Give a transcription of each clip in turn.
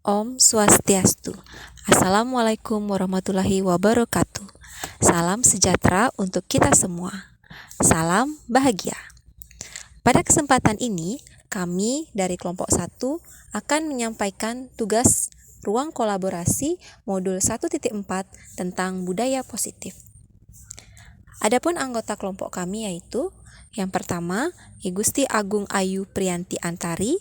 Om Swastiastu. Assalamualaikum warahmatullahi wabarakatuh. Salam sejahtera untuk kita semua. Salam bahagia. Pada kesempatan ini, kami dari kelompok 1 akan menyampaikan tugas ruang kolaborasi modul 1.4 tentang budaya positif. Adapun anggota kelompok kami yaitu yang pertama, I Gusti Agung Ayu Priyanti Antari,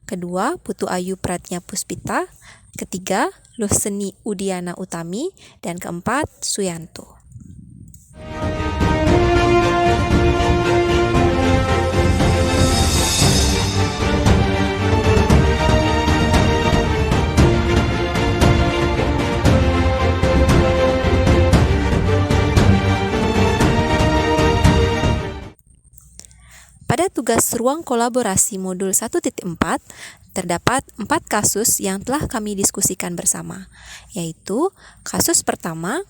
kedua, Putu Ayu Pratnya Puspita, ketiga, Luseni Udiana Utami, dan keempat, Suyanto. Pada tugas ruang kolaborasi modul 1.4, terdapat 4 kasus yang telah kami diskusikan bersama, yaitu kasus pertama,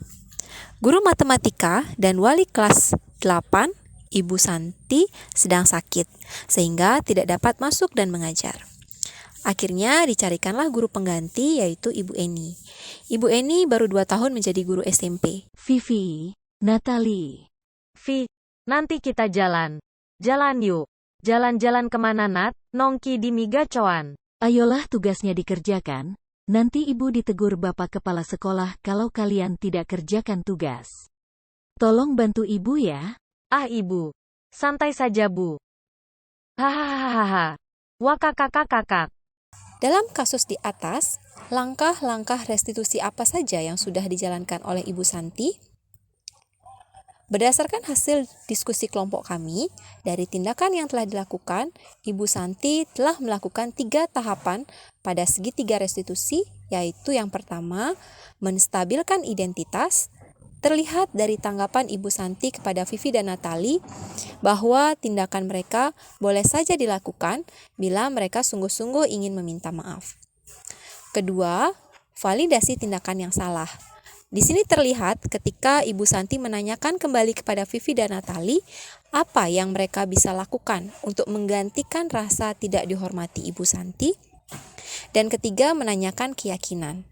guru matematika dan wali kelas 8, Ibu Santi, sedang sakit, sehingga tidak dapat masuk dan mengajar. Akhirnya dicarikanlah guru pengganti, yaitu Ibu Eni. Ibu Eni baru 2 tahun menjadi guru SMP. Vivi, Natali. Vi, nanti kita jalan. Jalan yuk. Jalan-jalan kemana Nat? Nongki di Migacoan. Ayolah tugasnya dikerjakan. Nanti ibu ditegur bapak kepala sekolah kalau kalian tidak kerjakan tugas. Tolong bantu ibu ya. Ah ibu. Santai saja bu. Hahaha. Wakakakakakak. Dalam kasus di atas, langkah-langkah restitusi apa saja yang sudah dijalankan oleh Ibu Santi? Berdasarkan hasil diskusi kelompok kami, dari tindakan yang telah dilakukan, Ibu Santi telah melakukan 3 tahapan pada segitiga restitusi, yaitu yang pertama, menstabilkan identitas. Terlihat dari tanggapan Ibu Santi kepada Vivi dan Natali bahwa tindakan mereka boleh saja dilakukan bila mereka sungguh-sungguh ingin meminta maaf. Kedua, validasi tindakan yang salah. Di sini terlihat ketika Ibu Santi menanyakan kembali kepada Vivi dan Natali apa yang mereka bisa lakukan untuk menggantikan rasa tidak dihormati Ibu Santi. Dan ketiga, menanyakan keyakinan.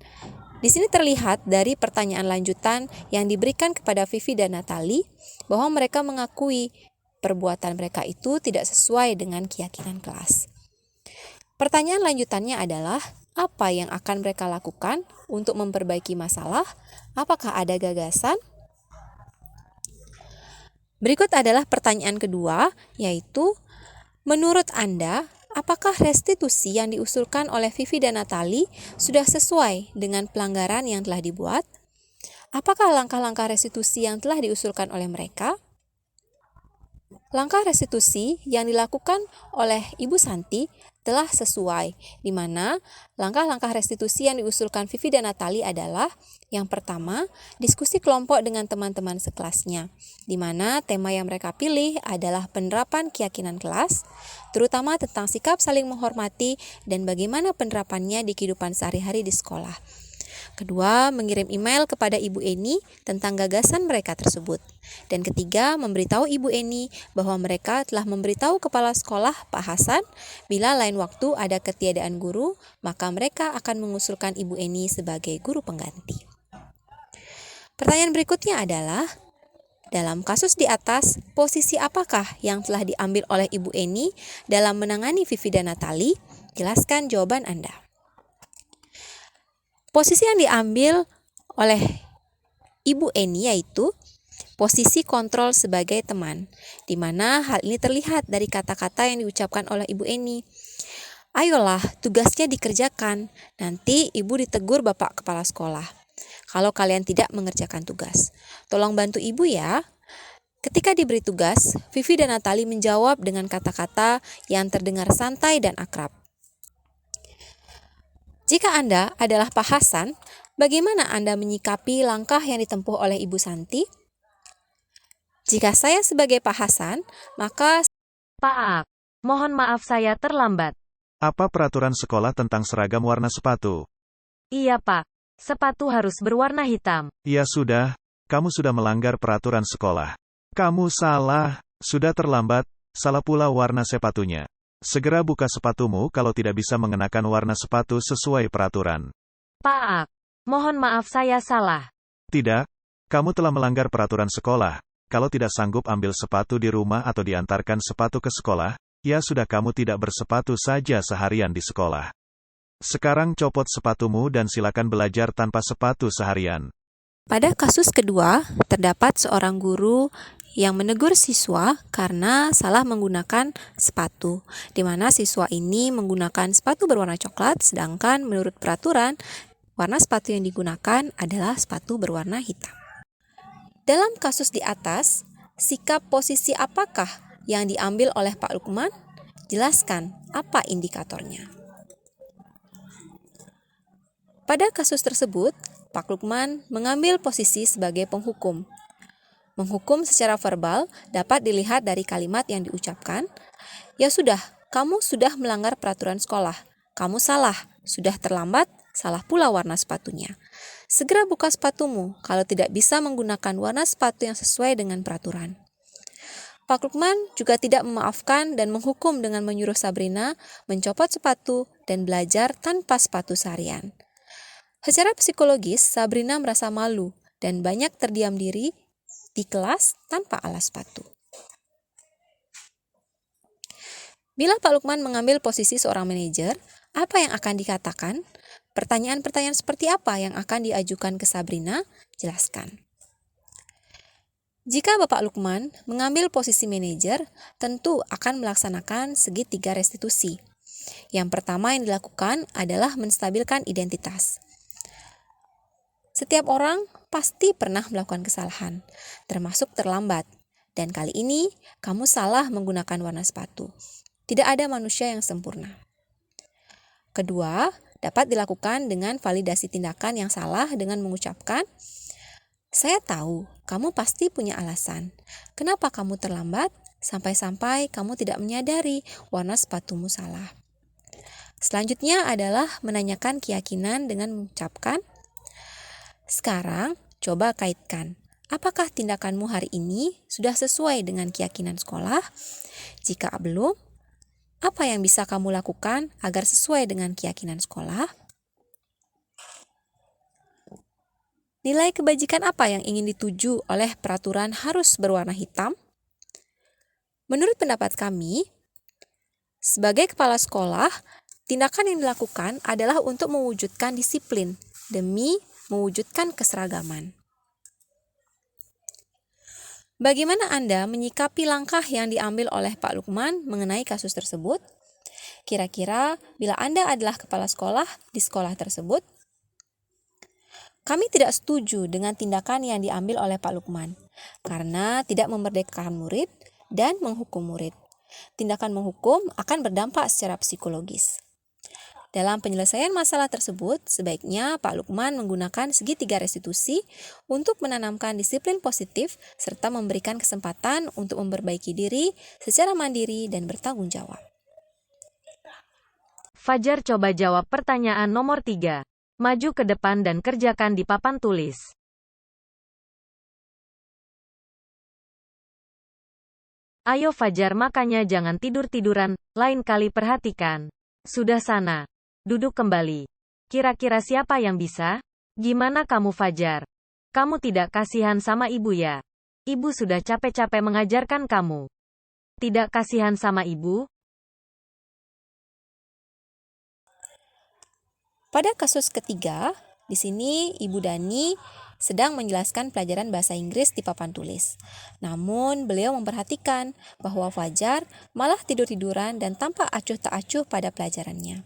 Di sini terlihat dari pertanyaan lanjutan yang diberikan kepada Vivi dan Natali bahwa mereka mengakui perbuatan mereka itu tidak sesuai dengan keyakinan kelas. Pertanyaan lanjutannya adalah, apa yang akan mereka lakukan untuk memperbaiki masalah? Apakah ada gagasan? Berikut adalah pertanyaan kedua, yaitu, menurut Anda, apakah restitusi yang diusulkan oleh Vivi dan Natali sudah sesuai dengan pelanggaran yang telah dibuat? Apakah langkah-langkah restitusi yang telah diusulkan oleh mereka? Langkah restitusi yang dilakukan oleh Ibu Santi telah sesuai, di mana langkah-langkah restitusi yang diusulkan Vivi dan Natali adalah yang pertama, diskusi kelompok dengan teman-teman sekelasnya, di mana tema yang mereka pilih adalah penerapan keyakinan kelas, terutama tentang sikap saling menghormati dan bagaimana penerapannya di kehidupan sehari-hari di sekolah. Kedua, mengirim email kepada Ibu Eni tentang gagasan mereka tersebut. Dan ketiga, memberitahu Ibu Eni bahwa mereka telah memberitahu kepala sekolah Pak Hasan bila lain waktu ada ketiadaan guru, maka mereka akan mengusulkan Ibu Eni sebagai guru pengganti. Pertanyaan berikutnya adalah, dalam kasus di atas, posisi apakah yang telah diambil oleh Ibu Eni dalam menangani Vivi dan Natali? Jelaskan jawaban Anda. Posisi yang diambil oleh Ibu Eni yaitu posisi kontrol sebagai teman, di mana hal ini terlihat dari kata-kata yang diucapkan oleh Ibu Eni. Ayolah, tugasnya dikerjakan, nanti Ibu ditegur Bapak Kepala Sekolah kalau kalian tidak mengerjakan tugas. Tolong bantu Ibu ya. Ketika diberi tugas, Vivi dan Natali menjawab dengan kata-kata yang terdengar santai dan akrab. Jika Anda adalah Pak Hasan, bagaimana Anda menyikapi langkah yang ditempuh oleh Ibu Santi? Jika saya sebagai Pak Hasan, maka Pak, mohon maaf saya terlambat. Apa peraturan sekolah tentang seragam warna sepatu? Iya Pak, sepatu harus berwarna hitam. Ya sudah, kamu sudah melanggar peraturan sekolah. Kamu salah, sudah terlambat, salah pula warna sepatunya. Segera buka sepatumu kalau tidak bisa mengenakan warna sepatu sesuai peraturan. Pak, mohon maaf saya salah. Tidak, kamu telah melanggar peraturan sekolah. Kalau tidak sanggup ambil sepatu di rumah atau diantarkan sepatu ke sekolah, ya sudah kamu tidak bersepatu saja seharian di sekolah. Sekarang copot sepatumu dan silakan belajar tanpa sepatu seharian. Pada kasus kedua, terdapat seorang guru yang menegur siswa karena salah menggunakan sepatu, di mana siswa ini menggunakan sepatu berwarna coklat, sedangkan menurut peraturan, warna sepatu yang digunakan adalah sepatu berwarna hitam. Dalam kasus di atas, sikap posisi apakah yang diambil oleh Pak Lukman? Jelaskan apa indikatornya. Pada kasus tersebut, Pak Lukman mengambil posisi sebagai penghukum. Menghukum secara verbal dapat dilihat dari kalimat yang diucapkan, "Ya sudah, kamu sudah melanggar peraturan sekolah. Kamu salah, sudah terlambat, salah pula warna sepatunya. Segera buka sepatumu kalau tidak bisa menggunakan warna sepatu yang sesuai dengan peraturan." Pak Lukman juga tidak memaafkan dan menghukum dengan menyuruh Sabrina mencopot sepatu dan belajar tanpa sepatu seharian. Secara psikologis, Sabrina merasa malu dan banyak terdiam diri di kelas tanpa alas sepatu. Bila Pak Lukman mengambil posisi seorang manajer, apa yang akan dikatakan? Pertanyaan-pertanyaan seperti apa yang akan diajukan ke Sabrina? Jelaskan. Jika Bapak Lukman mengambil posisi manajer, tentu akan melaksanakan segitiga restitusi. Yang pertama yang dilakukan adalah menstabilkan identitas. Setiap orang pasti pernah melakukan kesalahan, termasuk terlambat. Dan kali ini, kamu salah menggunakan warna sepatu. Tidak ada manusia yang sempurna. Kedua, dapat dilakukan dengan validasi tindakan yang salah dengan mengucapkan, "Saya tahu, kamu pasti punya alasan. Kenapa kamu terlambat? Sampai-sampai kamu tidak menyadari warna sepatumu salah." Selanjutnya adalah menanyakan keyakinan dengan mengucapkan, "Sekarang, coba kaitkan. Apakah tindakanmu hari ini sudah sesuai dengan keyakinan sekolah? Jika belum, apa yang bisa kamu lakukan agar sesuai dengan keyakinan sekolah?" Nilai kebajikan apa yang ingin dituju oleh peraturan harus berwarna hitam? Menurut pendapat kami, sebagai kepala sekolah, tindakan yang dilakukan adalah untuk mewujudkan disiplin demi mewujudkan keseragaman. Bagaimana Anda menyikapi langkah yang diambil oleh Pak Lukman mengenai kasus tersebut? Kira-kira bila Anda adalah kepala sekolah di sekolah tersebut, kami tidak setuju dengan tindakan yang diambil oleh Pak Lukman karena tidak memerdekakan murid dan menghukum murid. Tindakan menghukum akan berdampak secara psikologis. Dalam penyelesaian masalah tersebut, sebaiknya Pak Lukman menggunakan segitiga restitusi untuk menanamkan disiplin positif serta memberikan kesempatan untuk memperbaiki diri secara mandiri dan bertanggung jawab. Fajar coba jawab pertanyaan nomor 3. Maju ke depan dan kerjakan di papan tulis. Ayo Fajar, makanya jangan tidur-tiduran, lain kali perhatikan. Sudah sana. Duduk kembali. Kira-kira siapa yang bisa? Gimana kamu Fajar? Kamu tidak kasihan sama ibu ya? Ibu sudah capek-capek mengajarkan kamu. Tidak kasihan sama ibu? Pada kasus ketiga, di sini Ibu Dani sedang menjelaskan pelajaran bahasa Inggris di papan tulis. Namun, beliau memperhatikan bahwa Fajar malah tidur-tiduran dan tampak acuh tak acuh pada pelajarannya.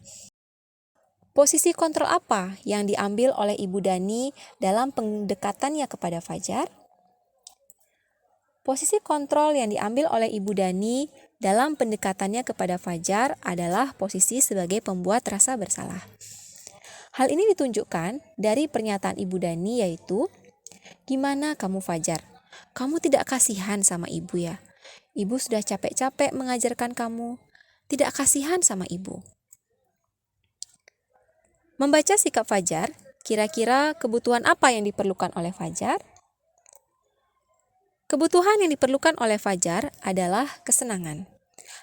Posisi kontrol apa yang diambil oleh Ibu Dani dalam pendekatannya kepada Fajar? Posisi kontrol yang diambil oleh Ibu Dani dalam pendekatannya kepada Fajar adalah posisi sebagai pembuat rasa bersalah. Hal ini ditunjukkan dari pernyataan Ibu Dani yaitu, "Gimana kamu Fajar? Kamu tidak kasihan sama ibu ya? Ibu sudah capek-capek mengajarkan kamu. Tidak kasihan sama ibu." Membaca sikap Fajar, kira-kira kebutuhan apa yang diperlukan oleh Fajar? Kebutuhan yang diperlukan oleh Fajar adalah kesenangan.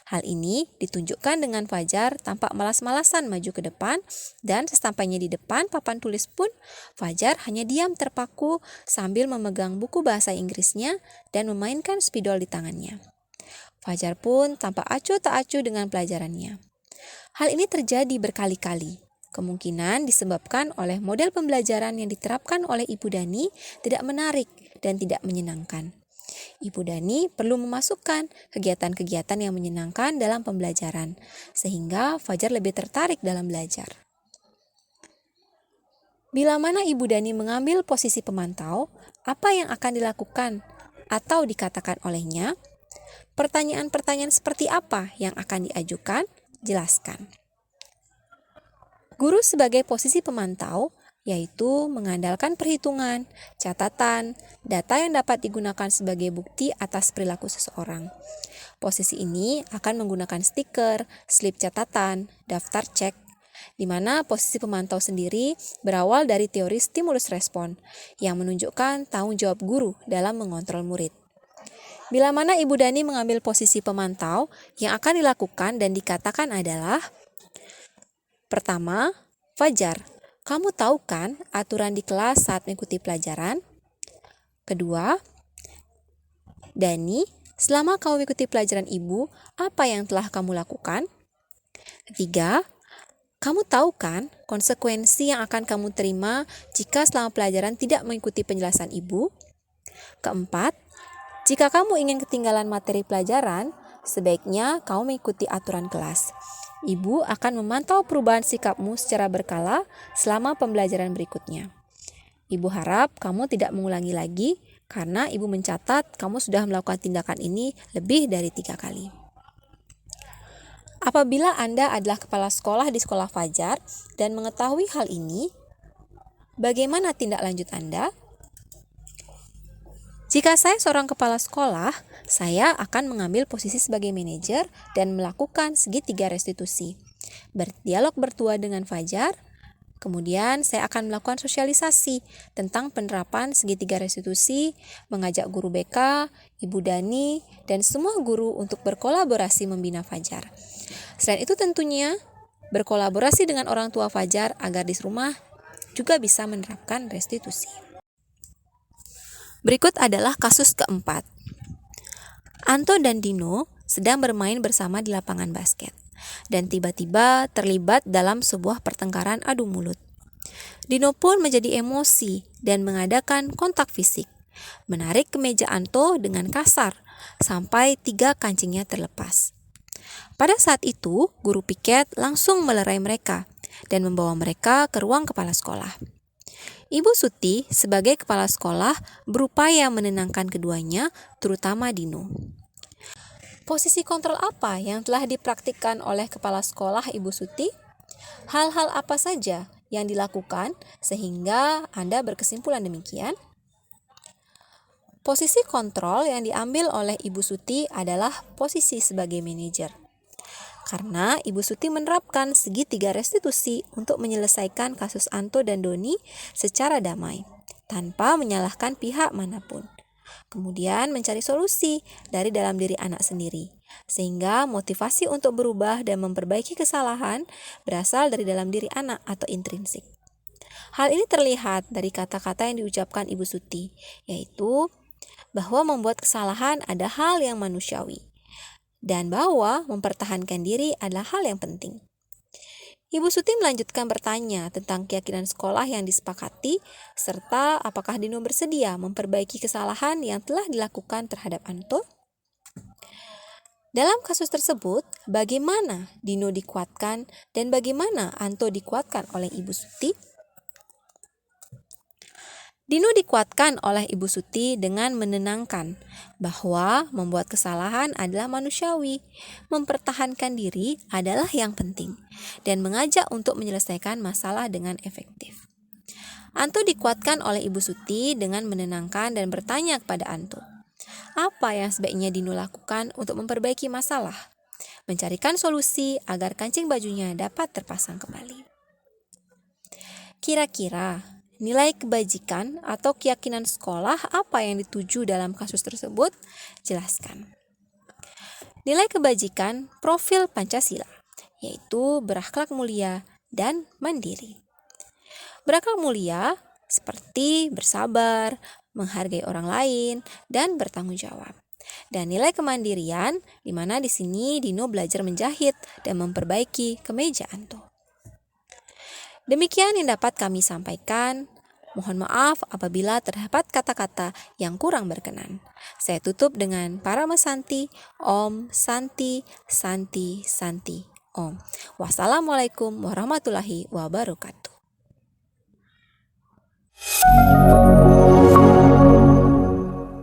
Hal ini ditunjukkan dengan Fajar tampak malas-malasan maju ke depan, dan sesampainya di depan papan tulis pun Fajar hanya diam terpaku sambil memegang buku bahasa Inggrisnya dan memainkan spidol di tangannya. Fajar pun tampak acuh tak acuh dengan pelajarannya. Hal ini terjadi berkali-kali. Kemungkinan disebabkan oleh model pembelajaran yang diterapkan oleh Ibu Dani tidak menarik dan tidak menyenangkan. Ibu Dani perlu memasukkan kegiatan-kegiatan yang menyenangkan dalam pembelajaran, sehingga Fajar lebih tertarik dalam belajar. Bila mana Ibu Dani mengambil posisi pemantau, apa yang akan dilakukan atau dikatakan olehnya? Pertanyaan-pertanyaan seperti apa yang akan diajukan? Jelaskan. Guru sebagai posisi pemantau yaitu mengandalkan perhitungan, catatan, data yang dapat digunakan sebagai bukti atas perilaku seseorang. Posisi ini akan menggunakan stiker, slip catatan, daftar cek, di mana posisi pemantau sendiri berawal dari teori stimulus respon yang menunjukkan tanggung jawab guru dalam mengontrol murid. Bila mana Ibu Dani mengambil posisi pemantau, yang akan dilakukan dan dikatakan adalah: pertama, Fajar, kamu tahu kan aturan di kelas saat mengikuti pelajaran? Kedua, Dani, selama kamu mengikuti pelajaran ibu, apa yang telah kamu lakukan? Ketiga, kamu tahu kan konsekuensi yang akan kamu terima jika selama pelajaran tidak mengikuti penjelasan ibu? Keempat, jika kamu ingin ketinggalan materi pelajaran, sebaiknya kamu mengikuti aturan kelas. Ibu akan memantau perubahan sikapmu secara berkala selama pembelajaran berikutnya. Ibu harap kamu tidak mengulangi lagi, karena ibu mencatat kamu sudah melakukan tindakan ini lebih dari 3 kali. Apabila Anda adalah kepala sekolah di sekolah Fajar dan mengetahui hal ini, bagaimana tindak lanjut Anda? Jika saya seorang kepala sekolah, saya akan mengambil posisi sebagai manajer dan melakukan segitiga restitusi. Berdialog bertua dengan Fajar, kemudian saya akan melakukan sosialisasi tentang penerapan segitiga restitusi, mengajak guru BK, Ibu Dani, dan semua guru untuk berkolaborasi membina Fajar. Selain itu tentunya, berkolaborasi dengan orang tua Fajar agar di rumah juga bisa menerapkan restitusi. Berikut adalah kasus keempat. Anto dan Dino sedang bermain bersama di lapangan basket dan tiba-tiba terlibat dalam sebuah pertengkaran adu mulut. Dino pun menjadi emosi dan mengadakan kontak fisik, menarik kemeja Anto dengan kasar sampai 3 kancingnya terlepas. Pada saat itu, guru piket langsung melerai mereka dan membawa mereka ke ruang kepala sekolah. Ibu Suti sebagai kepala sekolah berupaya menenangkan keduanya, terutama Dino. Posisi kontrol apa yang telah dipraktikkan oleh kepala sekolah Ibu Suti? Hal-hal apa saja yang dilakukan sehingga Anda berkesimpulan demikian? Posisi kontrol yang diambil oleh Ibu Suti adalah posisi sebagai manajer. Karena Ibu Suti menerapkan segitiga restitusi untuk menyelesaikan kasus Anto dan Doni secara damai, tanpa menyalahkan pihak manapun. Kemudian mencari solusi dari dalam diri anak sendiri, sehingga motivasi untuk berubah dan memperbaiki kesalahan berasal dari dalam diri anak atau intrinsik. Hal ini terlihat dari kata-kata yang diucapkan Ibu Suti, yaitu bahwa membuat kesalahan ada hal yang manusiawi, dan bahwa mempertahankan diri adalah hal yang penting. Ibu Suti melanjutkan bertanya tentang keyakinan sekolah yang disepakati, serta apakah Dino bersedia memperbaiki kesalahan yang telah dilakukan terhadap Anto. Dalam kasus tersebut, bagaimana Dino dikuatkan dan bagaimana Anto dikuatkan oleh Ibu Suti? Dino dikuatkan oleh Ibu Suti dengan menenangkan bahwa membuat kesalahan adalah manusiawi, mempertahankan diri adalah yang penting, dan mengajak untuk menyelesaikan masalah dengan efektif. Anto dikuatkan oleh Ibu Suti dengan menenangkan dan bertanya kepada Anto, apa yang sebaiknya Dino lakukan untuk memperbaiki masalah, mencarikan solusi agar kancing bajunya dapat terpasang kembali. Kira-kira nilai kebajikan atau keyakinan sekolah apa yang dituju dalam kasus tersebut? Jelaskan. Nilai kebajikan profil Pancasila, yaitu berakhlak mulia dan mandiri. Berakhlak mulia seperti bersabar, menghargai orang lain, dan bertanggung jawab. Dan nilai kemandirian, di mana di sini Dino belajar menjahit dan memperbaiki kemeja Anto. Demikian yang dapat kami sampaikan. Mohon maaf apabila terdapat kata-kata yang kurang berkenan. Saya tutup dengan Parama Santi, Om Santi, Santi, Santi, Om. Wassalamualaikum warahmatullahi wabarakatuh.